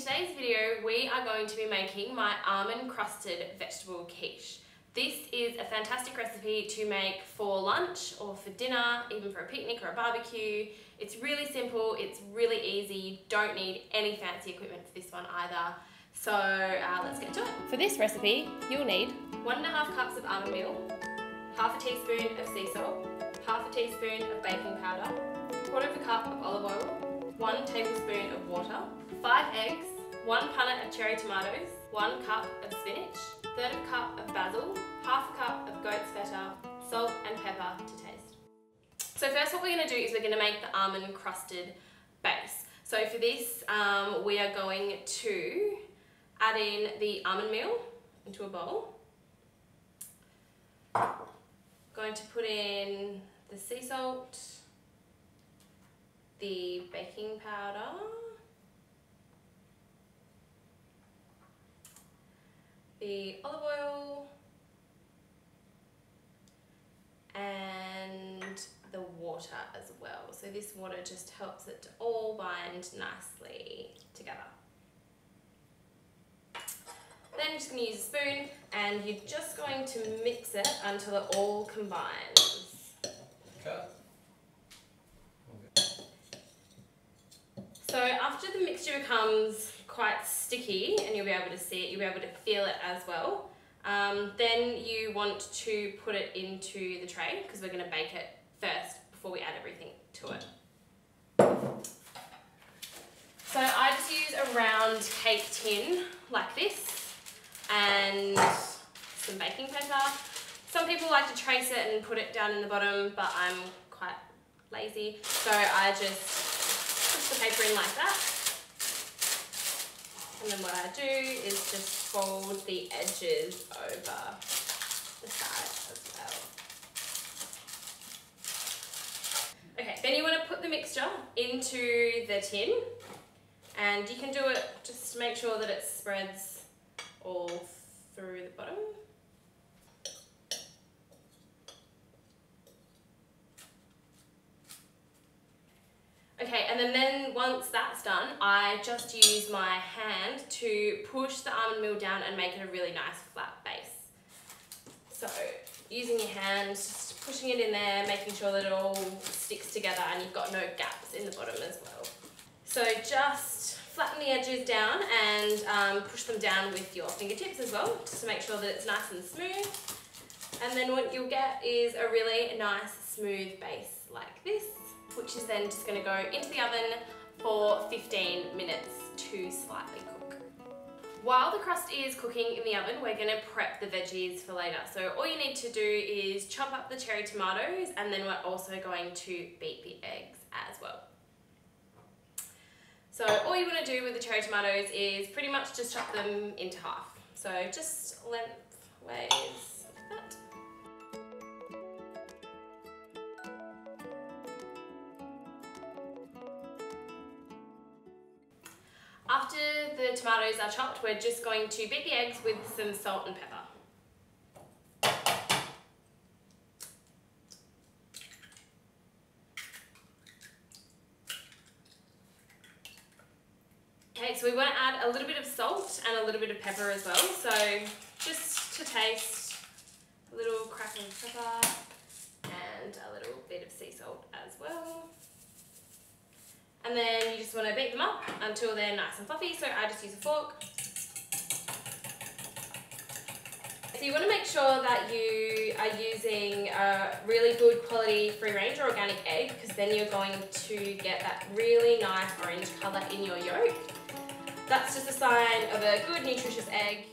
today's video, we are going to be making my almond crusted vegetable quiche. This is a fantastic recipe to make for lunch or for dinner, even for a picnic or a barbecue. It's really simple, it's really easy, you don't need any fancy equipment for this one either. So let's get to it. For this recipe, you'll need 1.5 cups of almond meal, half a teaspoon of sea salt, half a teaspoon of baking powder, 1/4 cup of olive oil, 1 tablespoon of water, 5 eggs, 1 punnet of cherry tomatoes, 1 cup of spinach, 1/3 cup of basil, half a cup of goat's feta, salt and pepper to taste. So first what we're going to do is we're going to make the almond crusted base. So for this we are going to add in the almond meal into a bowl. Going to put in the sea salt, the baking powder, the olive oil, and the water as well. So this water just helps it to all bind nicely together. Then you're just going to use a spoon and you're just going to mix it until it all combines. Cut. So after the mixture becomes quite sticky and you'll be able to see it, you'll be able to feel it as well, then you want to put it into the tray because we're going to bake it first before we add everything to it. So I just use a round cake tin like this and some baking paper. Some people like to trace it and put it down in the bottom, but I'm quite lazy, so I just push the paper in like that. And then what I do is just fold the edges over the side as well. Okay, then you want to put the mixture into the tin, and you can do it just to make sure that it spreads all through the bottom. Okay, and then once that's done, I just use my hand to push the almond meal down and make it a really nice flat base. So using your hand, just pushing it in there, making sure that it all sticks together and you've got no gaps in the bottom as well. So just flatten the edges down and push them down with your fingertips as well, just to make sure that it's nice and smooth. And then what you'll get is a really nice smooth base like this, which is then just going to go into the oven for 15 minutes to slightly cook. While the crust is cooking in the oven, we're going to prep the veggies for later. So all you need to do is chop up the cherry tomatoes, and then we're also going to beat the eggs as well. So all you want to do with the cherry tomatoes is pretty much just chop them into half. So just lengthways like that. After the tomatoes are chopped, we're just going to beat the eggs with some salt and pepper. Okay, so we want to add a little bit of salt and a little bit of pepper as well. So just to taste, a little crack of pepper and a little bit of sea salt as well. And then you just want to beat them up until they're nice and fluffy, so I just use a fork. So you want to make sure that you are using a really good quality free range or organic egg, because then you're going to get that really nice orange colour in your yolk. That's just a sign of a good nutritious egg.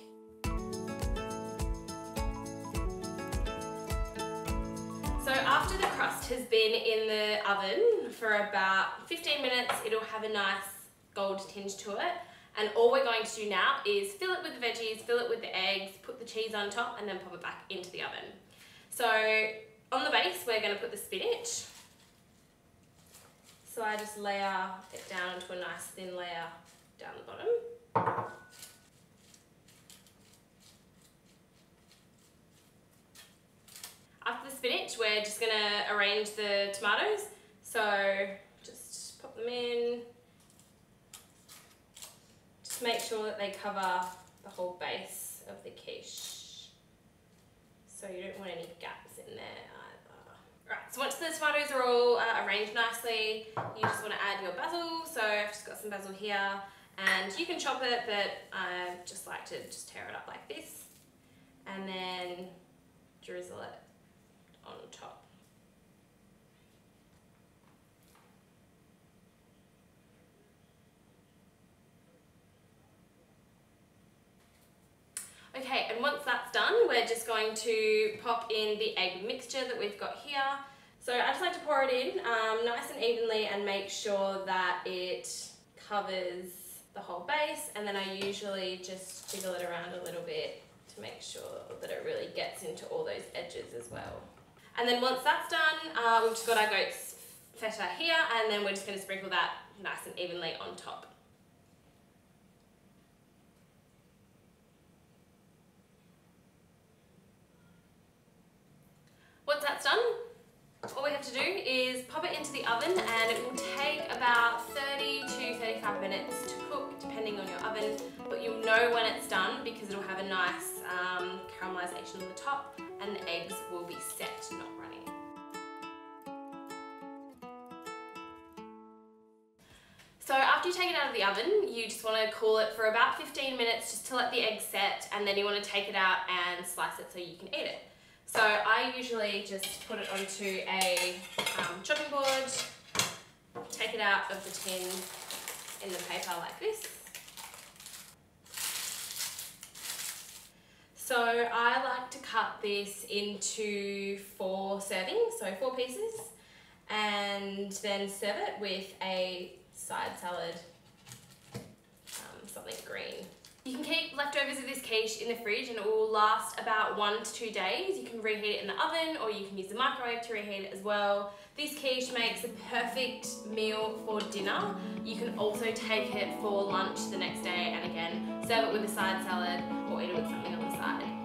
So after the crust has been in the oven for about 15 minutes, it'll have a nice gold tinge to it. And all we're going to do now is fill it with the veggies, fill it with the eggs, put the cheese on top, and then pop it back into the oven. So on the base, we're going to put the spinach. So I just layer it down into a nice thin layer down the bottom. After the spinach, we're just going to arrange the tomatoes. So just pop them in, just Just make sure that they cover the whole base of the quiche. So you don't want any gaps in there either. Right, so once the tomatoes are all arranged nicely, you just want to add your basil. So I've just got some basil here, and you can chop it, but I just like to just tear it up like this, and then drizzle it on top. Okay, and once that's done, we're just going to pop in the egg mixture that we've got here. So I just like to pour it in nice and evenly and make sure that it covers the whole base, and then I usually just jiggle it around a little bit to make sure that it really gets into all those edges as well. And then once that's done, we've just got our goat's feta here, and then we're just going to sprinkle that nice and evenly on top. Once that's done, all we have to do is pop it into the oven, and it will take about 30 to 35 minutes to cook depending on your oven, but you'll know when it's done because it'll have a nice caramelisation on the top and the eggs will be set, not running. So after you take it out of the oven, you just want to cool it for about 15 minutes just to let the eggs set, and then you want to take it out and slice it so you can eat it. So I usually just put it onto a chopping board, take it out of the tin in the paper like this. So I like to cut this into 4 servings, so 4 pieces, and then serve it with a side salad, something green. You can keep leftovers of this quiche in the fridge and it will last about 1 to 2 days. You can reheat it in the oven, or you can use the microwave to reheat it as well. This quiche makes the perfect meal for dinner. You can also take it for lunch the next day and again serve it with a side salad or eat it with something on the side.